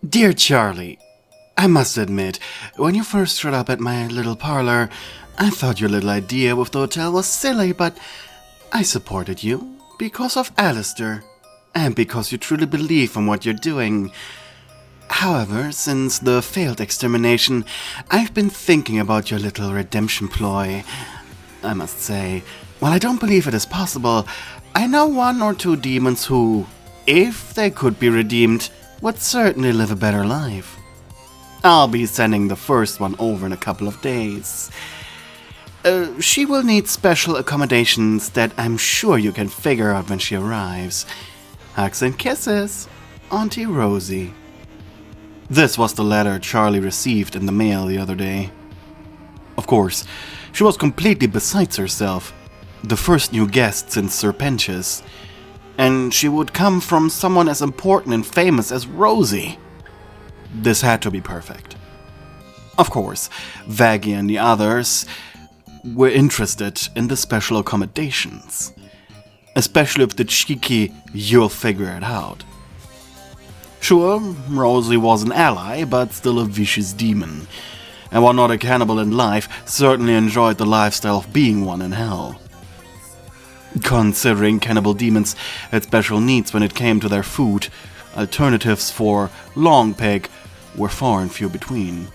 Dear Charlie, I must admit, when you first showed up at my little parlor, I thought your little idea with the hotel was silly, but I supported you because of Alistair, and because you truly believe in what you're doing. However, since the failed extermination, I've been thinking about your little redemption ploy. I must say, while I don't believe it is possible, I know one or two demons who, if they could be redeemed, would certainly live a better life. I'll be sending the first one over in a couple of days. She will need special accommodations that I'm sure you can figure out when she arrives. Hugs and kisses, Auntie Rosie. This was the letter Charlie received in the mail the other day. Of course, she was completely besides herself, the first new guest since Serpentius, and she would come from someone as important and famous as Rosie. This had to be perfect. Of course, Vaggie and the others were interested in the special accommodations, especially with the cheeky "you'll figure it out." Sure, Rosie was an ally, but still a vicious demon, and while not a cannibal in life, certainly enjoyed the lifestyle of being one in hell. Considering cannibal demons had special needs when it came to their food, alternatives for long pig were far and few between.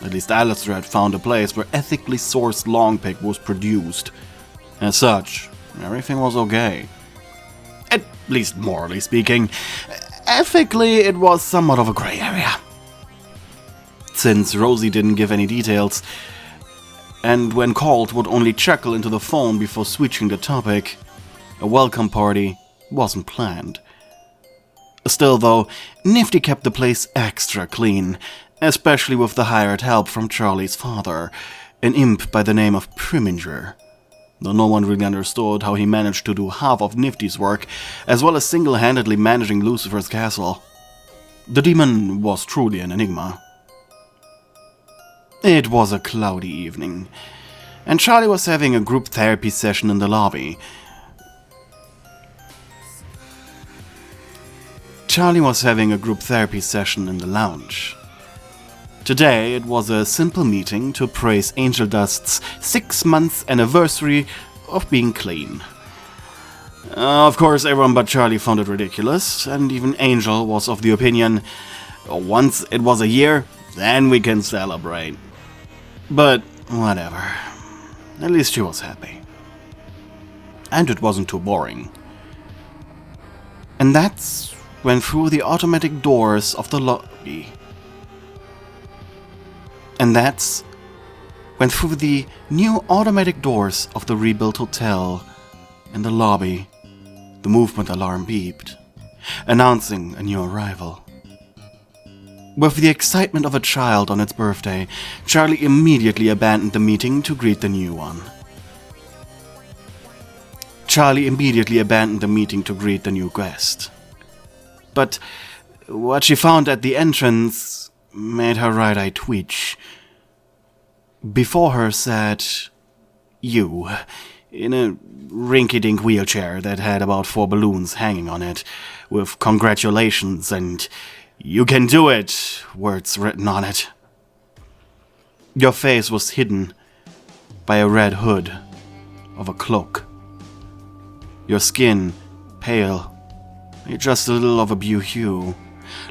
At least Alistair had found a place where ethically sourced long pig was produced. As such, everything was okay. At least morally speaking. Ethically, it was somewhat of a grey area. Since Rosie didn't give any details, and when called would only chuckle into the phone before switching the topic, a welcome party wasn't planned. Still though, Nifty kept the place extra clean, especially with the hired help from Charlie's father, an imp by the name of Priminger. Though no one really understood how he managed to do half of Nifty's work, as well as single-handedly managing Lucifer's castle. The demon was truly an enigma. It was a cloudy evening, and Charlie was having a group therapy session in the lobby. Charlie was having a group therapy session in the lounge. Today it was a simple meeting to praise Angel Dust's 6-month anniversary of being clean. Of course, everyone but Charlie found it ridiculous, and even Angel was of the opinion, once it was a year, then we can celebrate. But whatever, at least she was happy. And it wasn't too boring. And that's when through the automatic doors of the lobby. And that's when through the new automatic doors of the rebuilt hotel in the lobby, the movement alarm beeped, announcing a new arrival. With the excitement of a child on its birthday, Charlie immediately abandoned the meeting to greet the new one. Charlie immediately abandoned the meeting to greet the new guest. But what she found at the entrance made her right eye twitch. Before her sat you, in a rinky-dink wheelchair that had about 4 balloons hanging on it, with congratulations and "You can do it" words written on it. Your face was hidden by a red hood of a cloak. Your skin pale, just a little of a blue hue,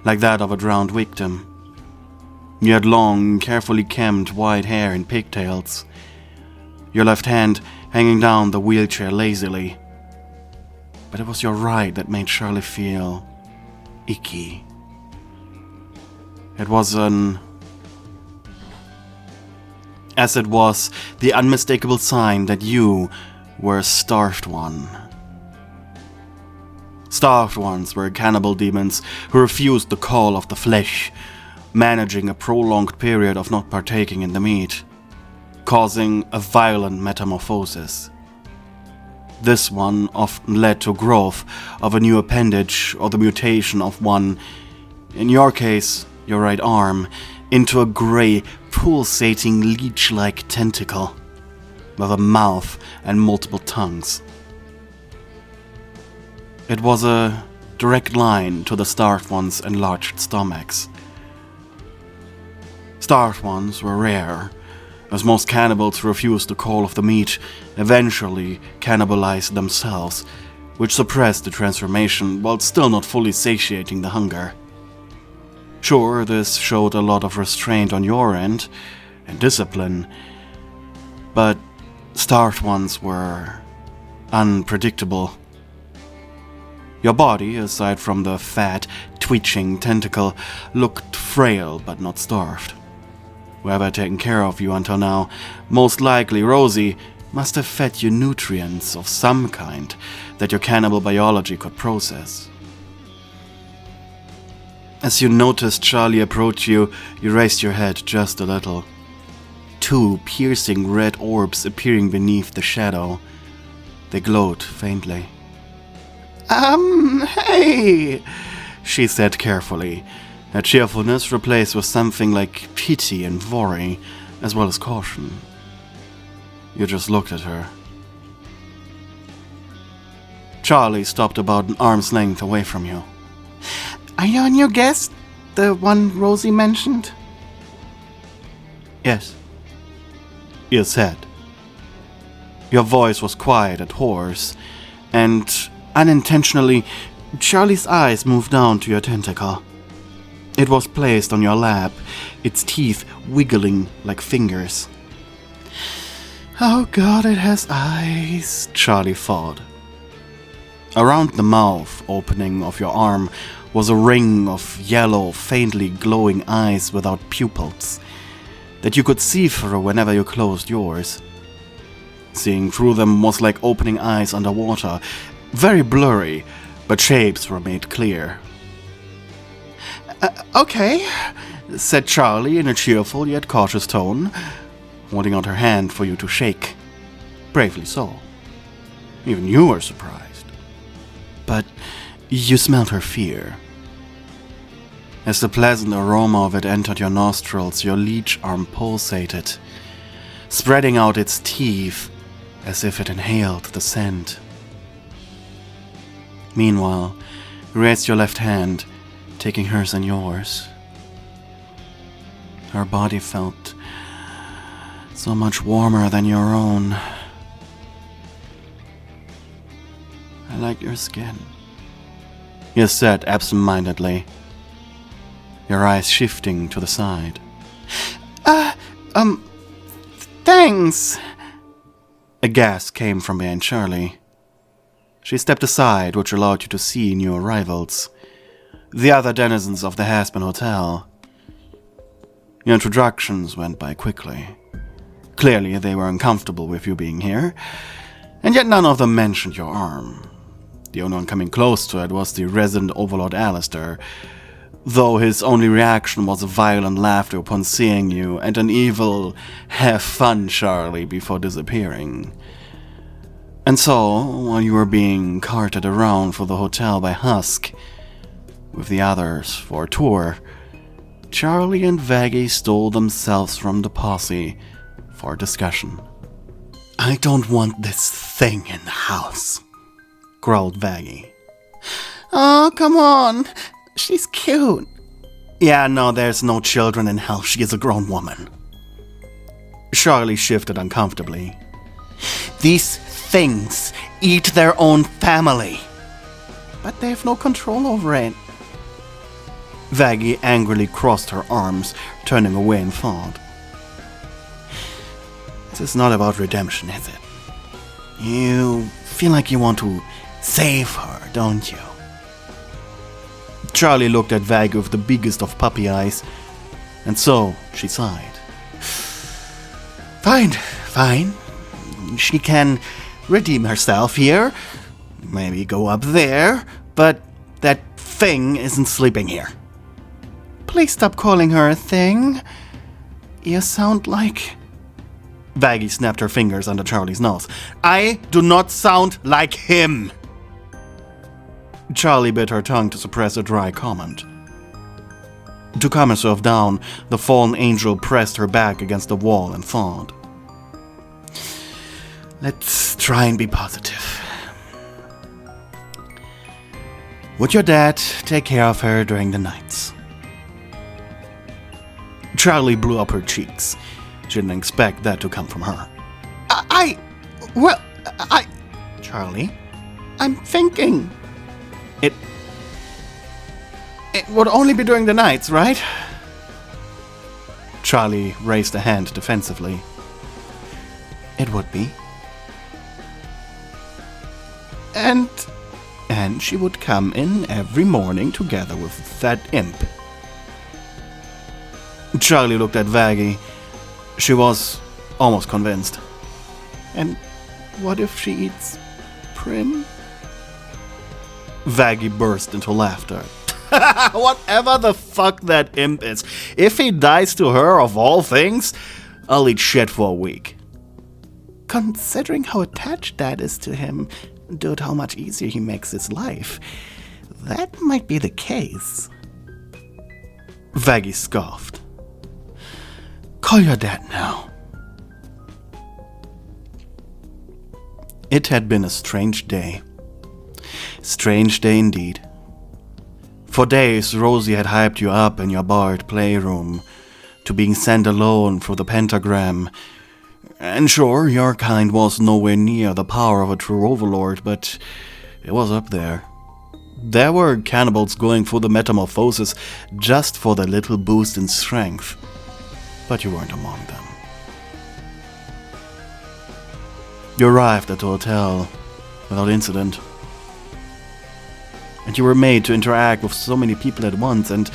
like that of a drowned victim. You had long, carefully combed white hair and pigtails, your left hand hanging down the wheelchair lazily. But it was your right that made Charlie feel icky. It was as it was the unmistakable sign that you were a starved one. Starved ones were cannibal demons who refused the call of the flesh, managing a prolonged period of not partaking in the meat, causing a violent metamorphosis. This one often led to growth of a new appendage or the mutation of one, in your case, your right arm, into a grey, pulsating leech-like tentacle, with a mouth and multiple tongues. It was a direct line to the starved one's enlarged stomachs, Starved ones were rare, as most cannibals refused the call of the meat, eventually cannibalized themselves, which suppressed the transformation while still not fully satiating the hunger. Sure, this showed a lot of restraint on your end, and discipline, but starved ones were unpredictable. Your body, aside from the fat, twitching tentacle, looked frail but not starved. Whoever had taken care of you until now, most likely Rosie, must have fed you nutrients of some kind that your cannibal biology could process. As you noticed Charlie approach you, you raised your head just a little. Two piercing red orbs appearing beneath the shadow. They glowed faintly. Hey, she said carefully, her cheerfulness replaced with something like pity and worry, as well as caution. You just looked at her. Charlie stopped about an arm's length away from you. Are you a new guest? The one Rosie mentioned? Yes, you said. Your voice was quiet and hoarse, and unintentionally, Charlie's eyes moved down to your tentacle. It was placed on your lap, its teeth wiggling like fingers. Oh God, it has eyes, Charlie thought. Around the mouth opening of your arm was a ring of yellow, faintly glowing eyes without pupils that you could see through whenever you closed yours. Seeing through them was like opening eyes underwater, very blurry, but shapes were made clear. Okay, said Charlie in a cheerful yet cautious tone, holding out her hand for you to shake. Bravely so. Even you were surprised. But you smelled her fear. As the pleasant aroma of it entered your nostrils, your leech arm pulsated, spreading out its teeth as if it inhaled the scent. Meanwhile, you raised your left hand, taking hers in yours. Her body felt so much warmer than your own. I like your skin, you said absent-mindedly, your eyes shifting to the side. Thanks. A gasp came from behind Charlie. She stepped aside, which allowed you to see new arrivals, the other denizens of the Haspen Hotel. Your introductions went by quickly. Clearly, they were uncomfortable with you being here, and yet none of them mentioned your arm. The only one coming close to it was the resident overlord Alistair, though his only reaction was a violent laughter upon seeing you and an evil, have fun, Charlie, before disappearing. And so, while you were being carted around for the hotel by Husk, with the others for a tour, Charlie and Vaggie stole themselves from the posse for discussion. I don't want this thing in the house, growled Vaggie. Oh, come on. She's cute. Yeah, no, there's no children in hell. She is a grown woman. Charlie shifted uncomfortably. These things eat their own family. But they have no control over it. Vaggie angrily crossed her arms, turning away in thought. This is not about redemption, is it? You feel like you want to save her, don't you? Charlie looked at Vaggie with the biggest of puppy eyes, and so she sighed. Fine. She can redeem herself here, maybe go up there, but that thing isn't sleeping here. Please stop calling her a thing. You sound like... Vaggie snapped her fingers under Charlie's nose. I do not sound like him. Charlie bit her tongue to suppress a dry comment. To calm herself down, the fallen angel pressed her back against the wall and thought. Let's try and be positive. Would your dad take care of her during the nights? Charlie blew up her cheeks. She didn't expect that to come from her. Charlie, I'm thinking. It would only be during the nights, right? Charlie raised a hand defensively. It would be. And she would come in every morning together with that imp. Charlie looked at Vaggie. She was almost convinced. And what if she eats Prim? Vaggie burst into laughter. Whatever the fuck that imp is, if he dies to her of all things, I'll eat shit for a week. Considering how attached Dad is to him, due to how much easier he makes his life, that might be the case. Vaggie scoffed. Call your dad now. It had been a strange day. Strange day indeed. For days, Rosie had hyped you up in your barred playroom to being sent alone through the pentagram. And sure, your kind was nowhere near the power of a true overlord, but it was up there. There were cannibals going through the metamorphosis just for the little boost in strength, but you weren't among them. You arrived at the hotel without incident, and you were made to interact with so many people at once, and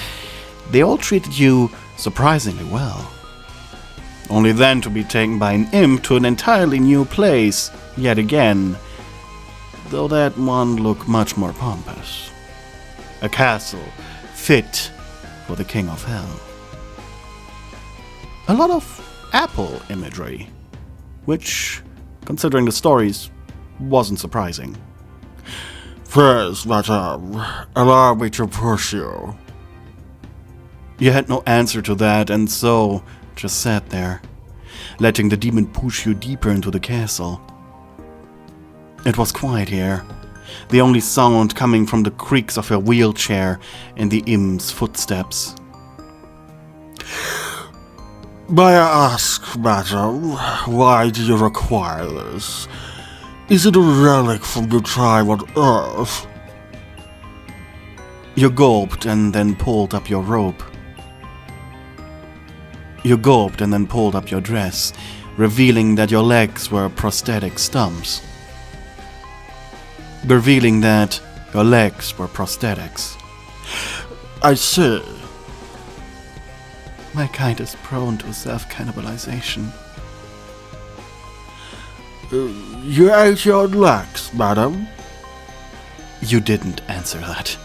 they all treated you surprisingly well. Only then to be taken by an imp to an entirely new place, yet again, though that one looked much more pompous. A castle fit for the king of hell. A lot of apple imagery, which, considering the stories, wasn't surprising. Please, madam, allow me to push you. You had no answer to that, and so just sat there, letting the demon push you deeper into the castle. It was quiet here, the only sound coming from the creaks of your wheelchair and the imp's footsteps. May I ask, madam, why do you require this? Is it a relic from your time on Earth? You gulped and then pulled up your robe. You gulped and then pulled up your dress, revealing that your legs were prosthetic stumps. Revealing that your legs were prosthetics. I see. My kind is prone to self-cannibalization. You ate your legs, madam? You didn't answer that,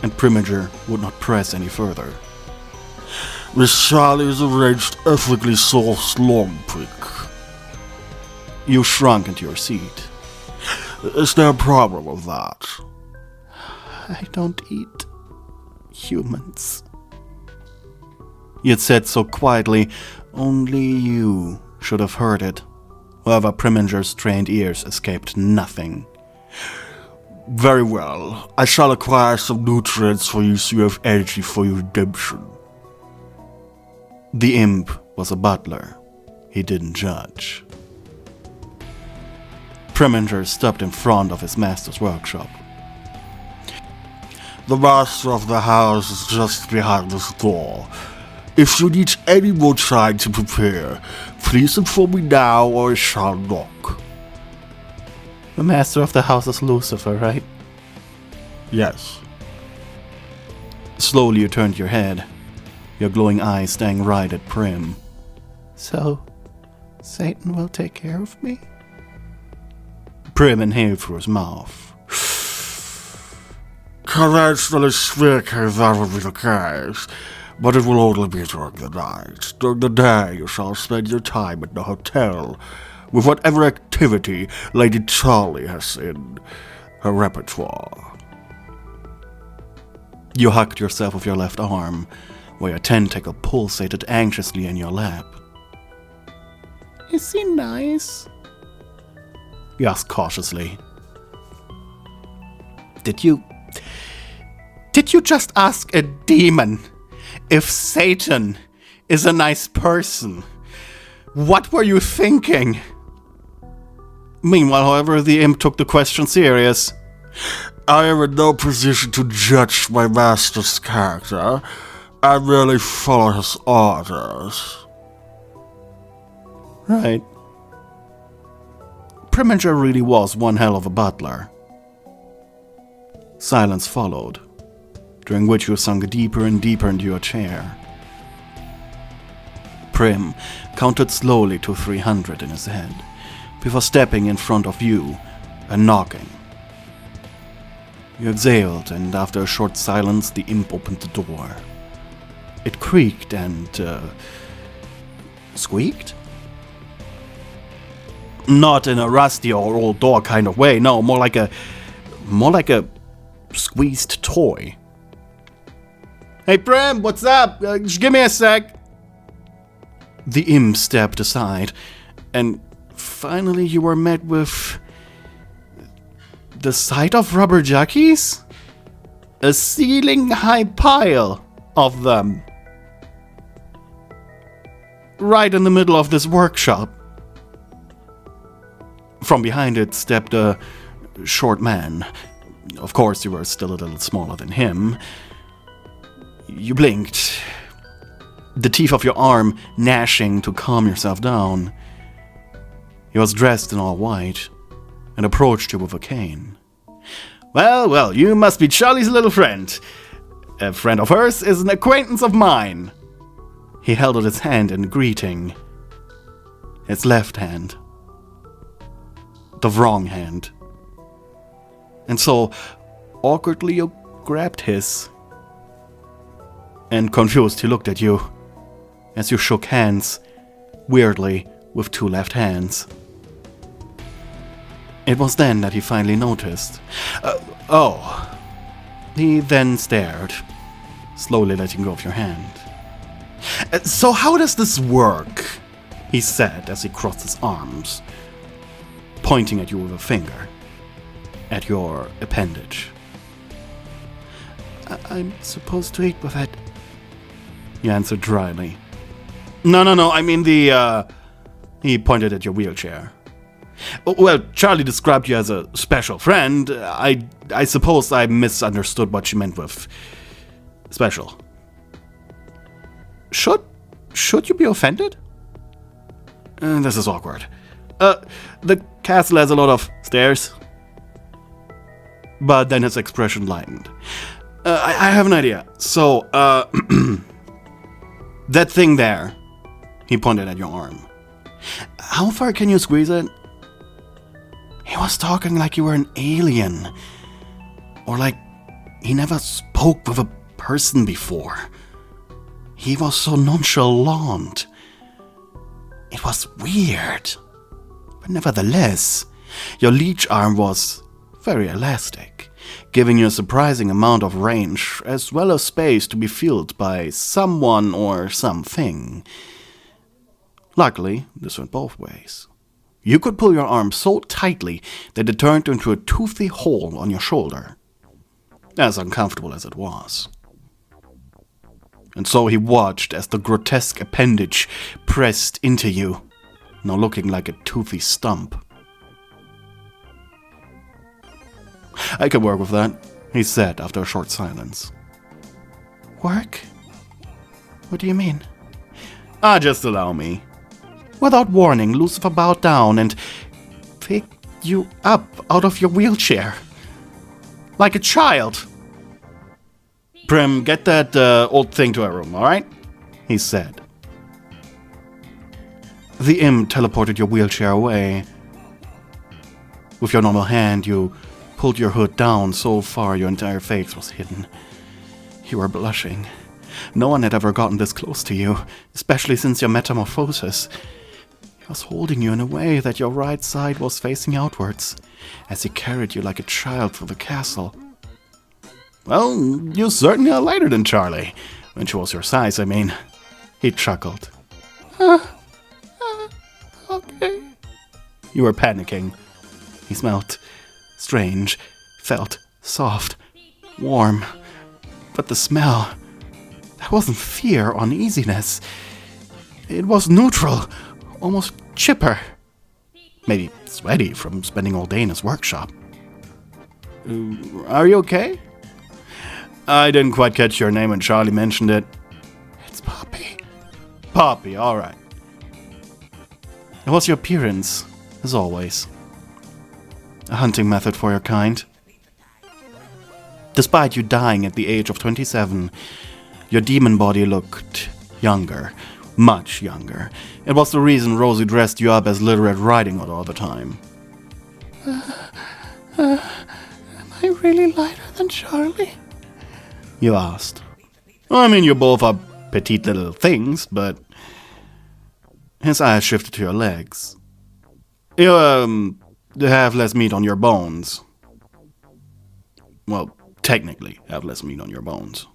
and Primiger would not press any further. Miss Charlie's arranged ethically sourced long prick. You shrunk into your seat. Is there a problem with that? I don't eat humans. You had said so quietly, only you should have heard it. However, Priminger's trained ears escaped nothing. Very well. I shall acquire some nutrients for you so you have energy for your redemption. The imp was a butler. He didn't judge. Preminger stopped in front of his master's workshop. The master of the house is just behind this door. If you need any more time to prepare, please inform me now or I shall knock. The master of the house is Lucifer, right? Yes. Slowly you turned your head, your glowing eyes staring right at Prim. So, Satan will take care of me? Prim inhaled through his mouth. Conventionally speaking, that would be the case, but it will only be during the night. During the day, you shall spend your time at the hotel with whatever activity Lady Charlie has in her repertoire. You hugged yourself with your left arm, where your tentacle pulsated anxiously in your lap. Is he nice? You asked cautiously. Did you just ask a demon if Satan is a nice person. What were you thinking? Meanwhile, however, the imp took the question serious. I am in no position to judge my master's character. I merely follow his orders. Right. Preminger really was one hell of a butler. Silence followed, during which you sunk deeper and deeper into your chair. Prim counted slowly to 300 in his head, before stepping in front of you and knocking. You exhaled, and after a short silence, the imp opened the door. It creaked and, squeaked? Not in a rusty or old door kind of way, no, more like a squeezed toy. Hey Prim, what's up? Just give me a sec. The imp stepped aside, and finally you were met with the sight of rubber duckies? A ceiling-high pile of them. Right in the middle of this workshop. From behind it stepped a short man. Of course, you were still a little smaller than him. You blinked, the teeth of your arm gnashing to calm yourself down. He was dressed in all white and approached you with a cane. Well, you must be Charlie's little friend. A friend of hers is an acquaintance of mine. He held out his hand in greeting. His left hand. The wrong hand. And so, awkwardly you grabbed his. And confused he looked at you, as you shook hands, weirdly, with two left hands. It was then that he finally noticed. He then stared, slowly letting go of your hand. So how does this work? He said as he crossed his arms, pointing at you with a finger, at your appendage. I'm supposed to eat with it, you answered dryly. No, I mean he pointed at your wheelchair. Well, Charlie described you as a special friend. I suppose I misunderstood what she meant with special. Should you be offended? This is awkward. The castle has a lot of stairs. But then his expression lightened. I have an idea. So, that thing there, he pointed at your arm. How far can you squeeze it? He was talking like you were an alien. Or like he never spoke with a person before. He was so nonchalant. It was weird. But nevertheless, your leech arm was very elastic, giving you a surprising amount of range as well as space to be filled by someone or something. Luckily, this went both ways. You could pull your arm so tightly that it turned into a toothy hole on your shoulder, as uncomfortable as it was. And so he watched as the grotesque appendage pressed into you, now looking like a toothy stump. I can work with that, he said after a short silence. Work? What do you mean? Just allow me. Without warning, Lucifer bowed down and picked you up out of your wheelchair. Like a child. Prim, get that old thing to her room, alright? He said. The imp teleported your wheelchair away. With your normal hand, you pulled your hood down so far your entire face was hidden. You were blushing. No one had ever gotten this close to you, especially since your metamorphosis. He was holding you in a way that your right side was facing outwards, as he carried you like a child through the castle. Well, you certainly are lighter than Charlie. When she was your size, I mean. He chuckled. Okay. You were panicking. He smelled strange, felt soft, warm. But the smell, that wasn't fear or uneasiness. It was neutral, almost chipper. Maybe sweaty from spending all day in his workshop. Are you okay? I didn't quite catch your name when Charlie mentioned it. It's Poppy. Poppy, alright. It was your appearance, as always. A hunting method for your kind. Despite you dying at the age of 27, your demon body looked younger. Much younger. It was the reason Rosie dressed you up as Little Red Riding Hood all the time. Am I really lighter than Charlie? You asked. I mean, you both are petite little things, but... His eyes shifted to your legs. You, have less meat on your bones. Well, technically have less meat on your bones.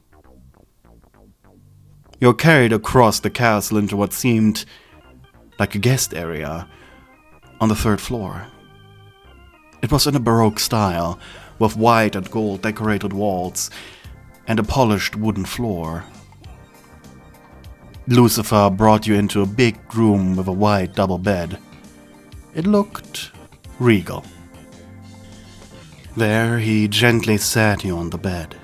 You're carried across the castle into what seemed like a guest area on the 3rd floor. It was in a Baroque style, with white and gold decorated walls and a polished wooden floor. Lucifer brought you into a big room with a wide double bed. It looked regal. There he gently sat you on the bed.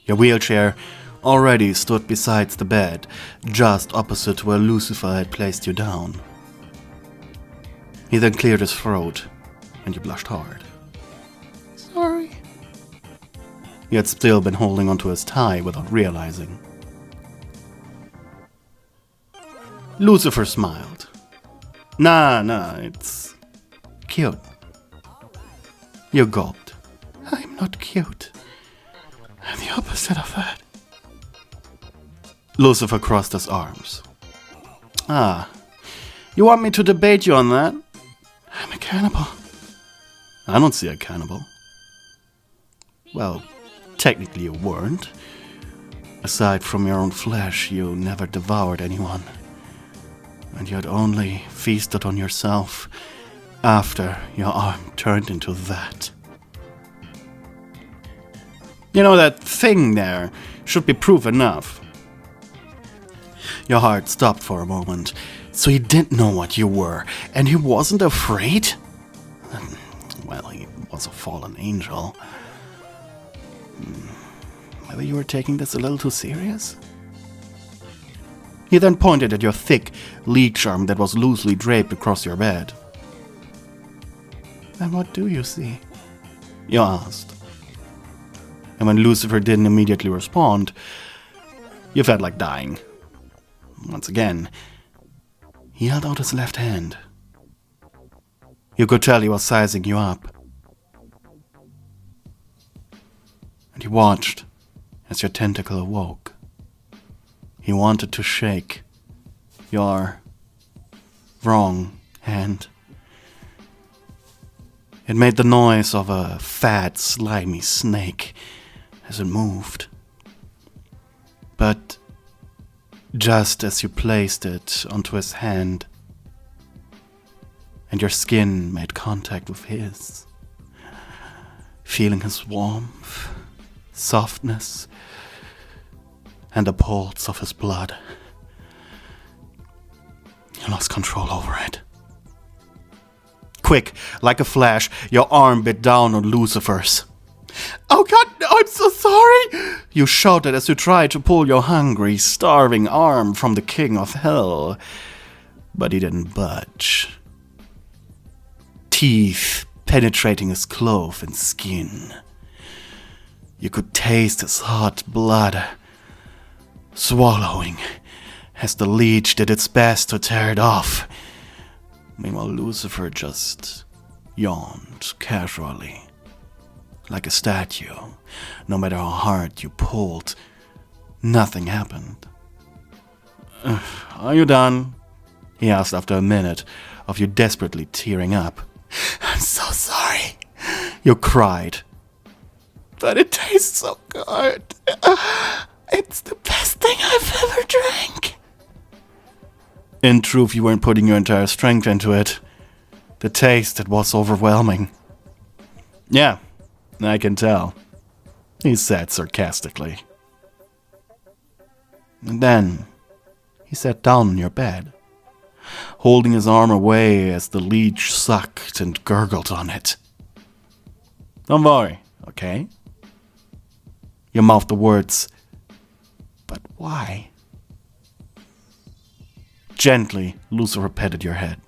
Your wheelchair already stood beside the bed, just opposite where Lucifer had placed you down. He then cleared his throat, and you blushed hard. Sorry. You had still been holding onto his tie without realizing. Lucifer smiled. Nah, it's cute. You gulped. I'm not cute. I'm the opposite of that. Lucifer crossed his arms. You want me to debate you on that? I'm a cannibal. I don't see a cannibal. Well, technically you weren't. Aside from your own flesh, you never devoured anyone. And you had only feasted on yourself after your arm turned into that. You know, that thing there should be proof enough. Your heart stopped for a moment. So he didn't know what you were, and he wasn't afraid? Well, he was a fallen angel. Maybe you were taking this a little too serious? He then pointed at your thick leech arm that was loosely draped across your bed. And what do you see? You asked. And when Lucifer didn't immediately respond, you felt like dying. Once again, he held out his left hand. You could tell he was sizing you up. And he watched as your tentacle awoke. He wanted to shake your wrong hand. It made the noise of a fat, slimy snake as it moved. But just as you placed it onto his hand, and your skin made contact with his, feeling his warmth, softness, and the pulse of his blood, you lost control over it. Quick, like a flash, your arm bit down on Lucifer's. "Oh God, I'm so sorry!" you shouted as you tried to pull your hungry, starving arm from the king of hell. But he didn't budge. Teeth penetrating his cloth and skin. You could taste his hot blood, swallowing as the leech did its best to tear it off. Meanwhile, Lucifer just yawned casually, like a statue. No matter how hard you pulled, nothing happened. "Are you done?" he asked after a minute of you desperately tearing up. "I'm so sorry," you cried. "But it tastes so good. It's the best thing I've ever drank." In truth, you weren't putting your entire strength into it. The taste, it was overwhelming. "Yeah, I can tell," he said sarcastically. And then, he He sat down on your bed, holding his arm away as the leech sucked and gurgled on it. Don't worry, okay? You mouthed the words, but why? Gently, Lucifer petted your head.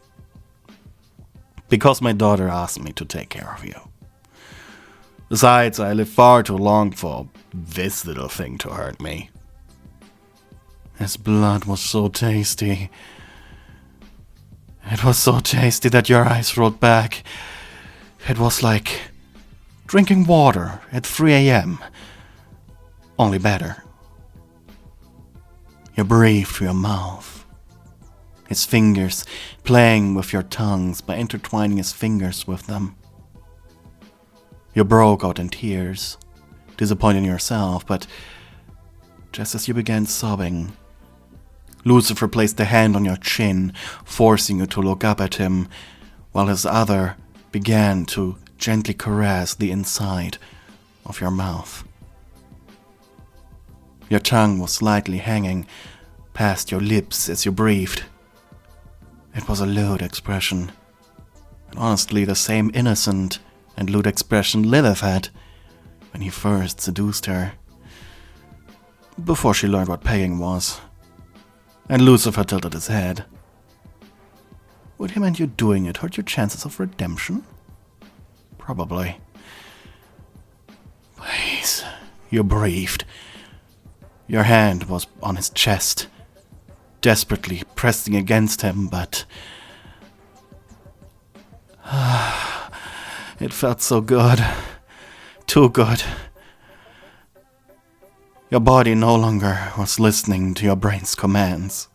Because my daughter asked me to take care of you. Besides, I live far too long for this little thing to hurt me. His blood was so tasty. It was so tasty that your eyes rolled back. It was like drinking water at 3 a.m. Only better. You breathed through your mouth. His fingers playing with your tongues by intertwining his fingers with them. You broke out in tears, disappointed in yourself, but just as you began sobbing, Lucifer placed a hand on your chin, forcing you to look up at him, while his other began to gently caress the inside of your mouth. Your tongue was slightly hanging past your lips as you breathed. It was a lewd expression, and honestly the same innocent and lewd expression Lilith had when he first seduced her, before she learned what paying was. And Lucifer tilted his head. Would him and you doing it hurt your chances of redemption? Probably. Please, you breathed. Your hand was on his chest, desperately pressing against him, but it felt so good. Too good. Your body no longer was listening to your brain's commands.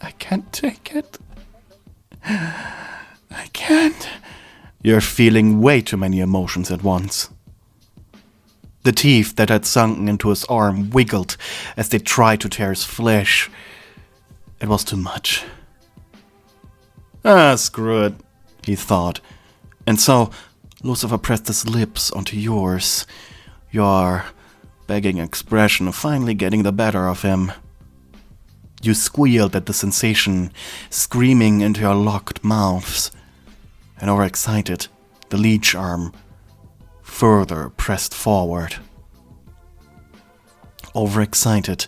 I can't take it. I can't. You're feeling way too many emotions at once. The teeth that had sunken into his arm wiggled as they tried to tear his flesh. It was too much. Screw it, he thought. And so, Lucifer pressed his lips onto yours, your begging expression finally getting the better of him. You squealed at the sensation, screaming into your locked mouths. And overexcited, the leech arm further pressed forward. Overexcited,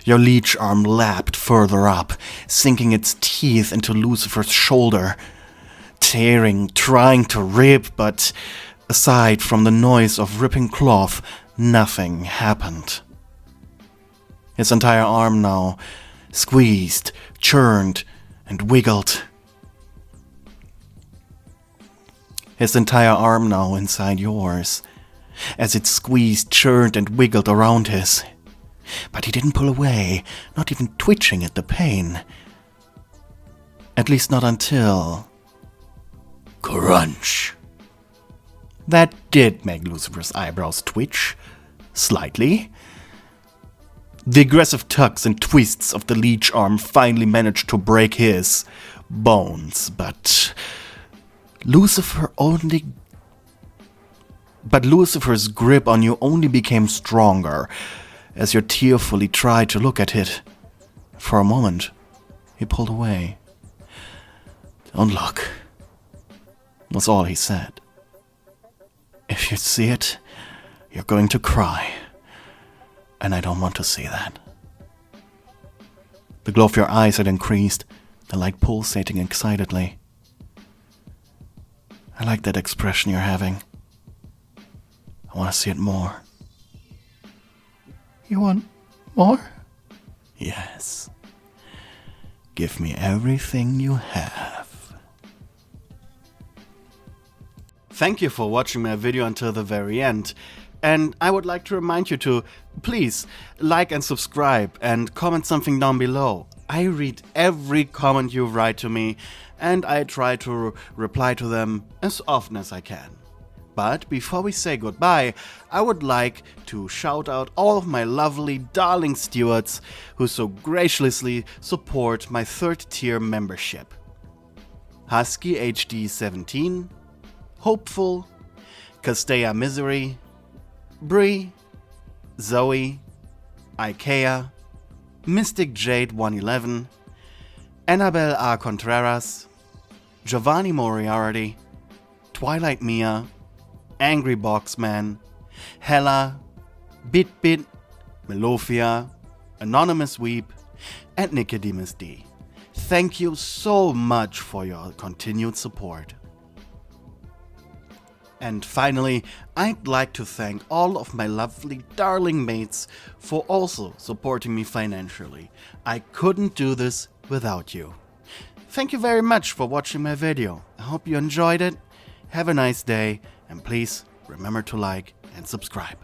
your leech arm lapped further up, sinking its teeth into Lucifer's shoulder, tearing, trying to rip, but aside from the noise of ripping cloth, nothing happened. His entire arm now squeezed, churned, and wiggled. His entire arm now inside yours, as it squeezed, churned, and wiggled around his. But he didn't pull away, not even twitching at the pain. At least not until... crunch. That did make Lucifer's eyebrows twitch, slightly. The aggressive tugs and twists of the leech arm finally managed to break his bones, but Lucifer's grip on you only became stronger as you tearfully tried to look at it. For a moment, he pulled away. Don't look, was all he said. If you see it, you're going to cry, and I don't want to see that. The glow of your eyes had increased, the light pulsating excitedly. I like that expression you're having. I want to see it more. You want more? Yes. Give me everything you have. Thank you for watching my video until the very end. And I would like to remind you to, please, like and subscribe and comment something down below. I read every comment you write to me, and I try to reply to them as often as I can. But before we say goodbye, I would like to shout out all of my lovely darling stewards who so graciously support my 3rd tier membership. Husky HD 17, Hopeful, Castella Misery, Bree, Zoe, Ikea, Mystic Jade 111, Annabelle R. Contreras, Giovanni Moriarty, Twilight Mia, Angry Boxman, Hella, BitBit, Melofia, Anonymous Weep, and Nicodemus D. Thank you so much for your continued support. And finally, I'd like to thank all of my lovely darling mates for also supporting me financially. I couldn't do this without you. Thank you very much for watching my video. I hope you enjoyed it. Have a nice day, and please remember to like and subscribe.